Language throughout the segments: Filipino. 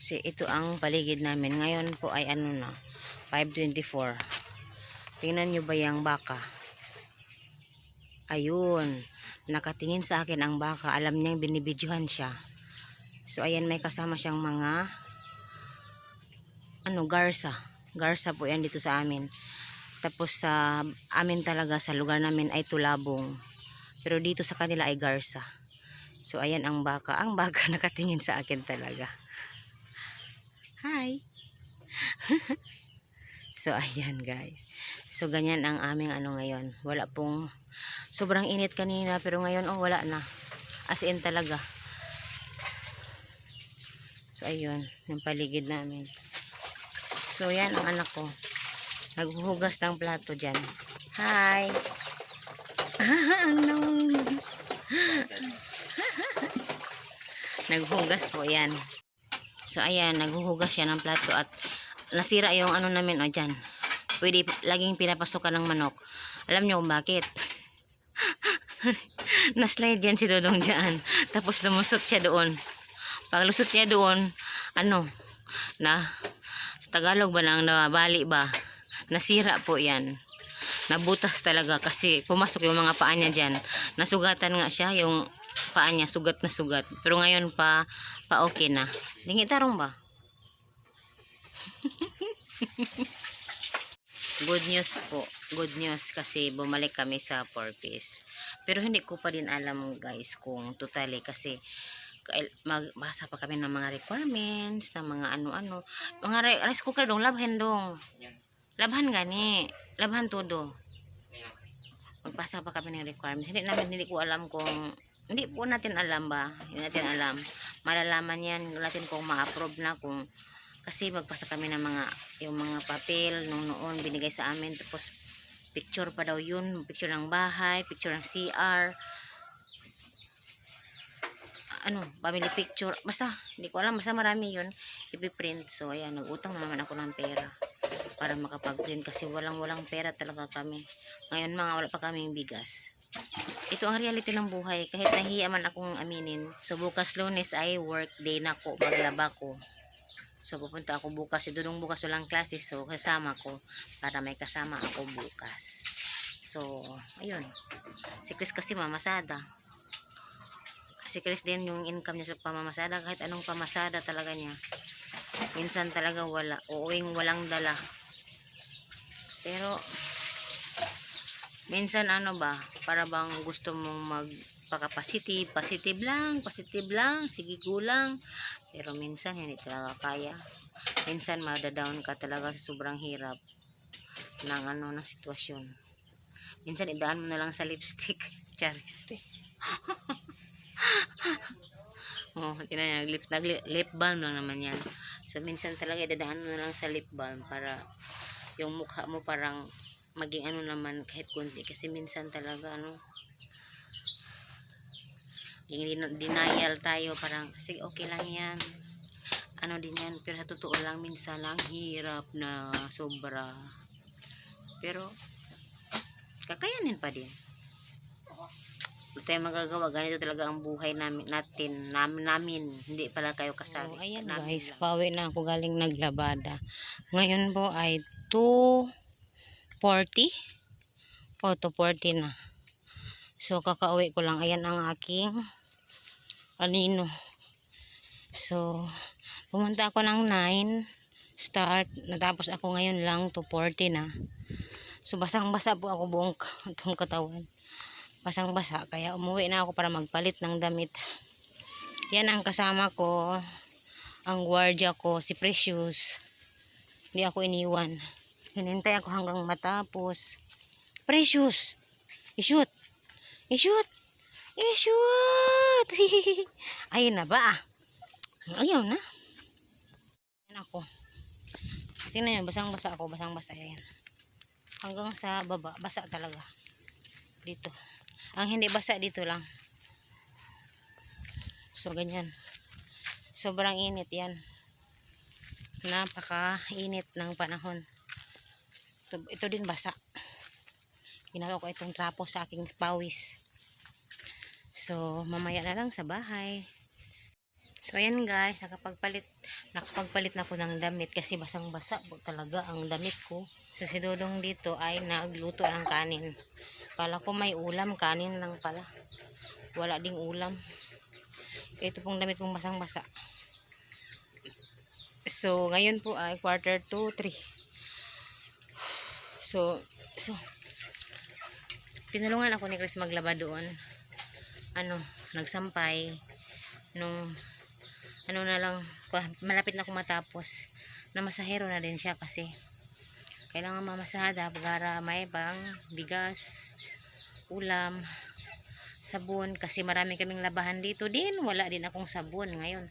Kasi ito ang paligid namin. Ngayon po ay ano na, 5:24. Tingnan nyo ba yung baka? Ayun. Nakatingin sa akin ang baka. Alam niyang binibidyohan siya. So ayan, may kasama siyang mga garsa. Garsa po yan dito sa amin. Tapos sa amin talaga, sa lugar namin ay tulabong. Pero dito sa kanila ay garsa. So ayan ang baka. Ang baka nakatingin sa akin talaga. Hi! So ayan guys. So ganyan ang aming ngayon. Wala pong, sobrang init kanina pero ngayon wala na. As in talaga. So ayun, yung paligid namin. So yan ang anak ko. Naghuhugas ng plato dyan. Hi! Ano? Naghuhugas po yan. So ayan, naghuhugas siya ng plato at nasira yung namin dyan. Pwede laging pinapasokan ng manok. Alam nyo kung bakit? Naslide yan si Dodong dyan. Tapos lumusot siya doon. Pag lusot niya doon, na sa Tagalog ba nang nabali ba? Nasira po yan. Nabutas talaga kasi pumasok yung mga paa niya dyan. Nasugatan nga siya, yung paa niya, sugat na sugat. Pero ngayon pa okay na. Dingi tarong ba? Good news po. Good news kasi bumalik kami sa 4-piece. Pero hindi ko pa din alam guys kung totally kasi magbasa pa kami ng mga requirements, ng mga ano-ano. Mga rice cooker dong, labhan dong. Labhan gani. Labhan todo. Magbasa pa kami ng requirements. Hindi ko alam kung, hindi po natin alam ba? Hindi natin alam. Malalaman yan natin kung ma-approve na kung, kasi magpasa kami ng yung mga papel nung noon binigay sa amin. Tapos picture pa daw yun. Picture ng bahay, picture ng CR. Family picture, basta hindi ko alam, basta marami yun ipiprint. So ayan, nag-utang na naman ako ng pera para makapag-print kasi walang pera talaga kami ngayon, wala pa kaming bigas. Ito ang reality ng buhay, kahit nahiya man akong aminin. So bukas Lunes ay work day na ko, maglaba ko. So pupunta ako bukas, si Dudong bukas walang klase, so kasama ko para may kasama ako bukas. So ayun, si Chris kasi mamasada. Si Chris din yung income niya sa pamamasada, kahit anong pamasada talaga niya. Minsan talaga uuwing walang dala. Pero minsan para bang gusto mong magpaka-positive, positive lang, sige gulang. Pero minsan hindi talaga kaya. Minsan madadown ka talaga sa sobrang hirap ng ng sitwasyon. Minsan idaan mo na lang sa lipstick, charis. Tinan niya, lip balm lang naman yan. So minsan talaga idadaan mo lang sa lip balm para yung mukha mo parang maging naman kahit konti. Kasi minsan talaga denial tayo, parang sige okay lang yan, din yan. Pero sa totoo lang minsan lang hirap na sobra. Pero kakayanin pa din. Hindi tayo magagawa, ganito talaga ang buhay namin. Hindi pala kayo kasali. Ayan guys, pawi na ako galing naglabada. Ngayon po ay 2:40 2:40 na. So kakauwi ko lang. Ayan ang aking anino. So pumunta ako ng 9 start, natapos ako ngayon lang 2:40 na. So basang basa po ako buong katawan, basang basa, kaya umuwi na ako para magpalit ng damit. Yan ang kasama ko, ang gwardiya ko, si Precious. Hindi ako iniwan, hinintay ako hanggang matapos. Precious, i-shoot, i-shoot, i-shoot. Ayun na ba? Ayaw na. Yan ako, tingnan nyo, basang basa ako, basang basa. Yan hanggang sa baba, basa talaga dito. Ang hindi basa dito lang. So ganyan, sobrang init yan, napaka-init ng panahon. Ito din basa. Ginawa ko itong trapo sa aking pawis. So mamaya na lang sa bahay. So ayan guys, nakapagpalit na ako ng damit kasi basang-basa po talaga ang damit ko. So si Dodong dito ay nagluto ng kanin. Kala ko may ulam, kanin lang pala. Wala ding ulam. Ito pong damit kong basang-basa. So ngayon po ay 2:45. So tinulungan ako ni Chris maglaba doon. Nagsampay nung na lang, malapit na ako matapos. Namasahero na din siya kasi kailangan mamasada para may pang bigas, ulam, sabon kasi marami kaming labahan dito din. Wala din akong sabon ngayon.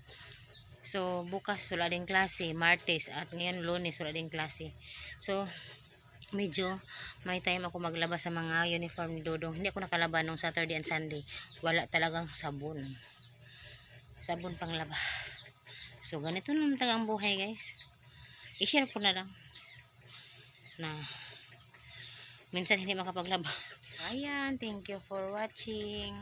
So bukas wala din klase, Martes, at ngayon Lunes wala din klase. So medyo may time ako maglaba sa mga uniform ni Dodong. Hindi ako nakalaba nung Saturday and Sunday. Wala talagang sabon pang laba. So ganito naman talaga ang buhay guys. I-share ko na lang na minsan hindi makapaglaba. Ayan, thank you for watching.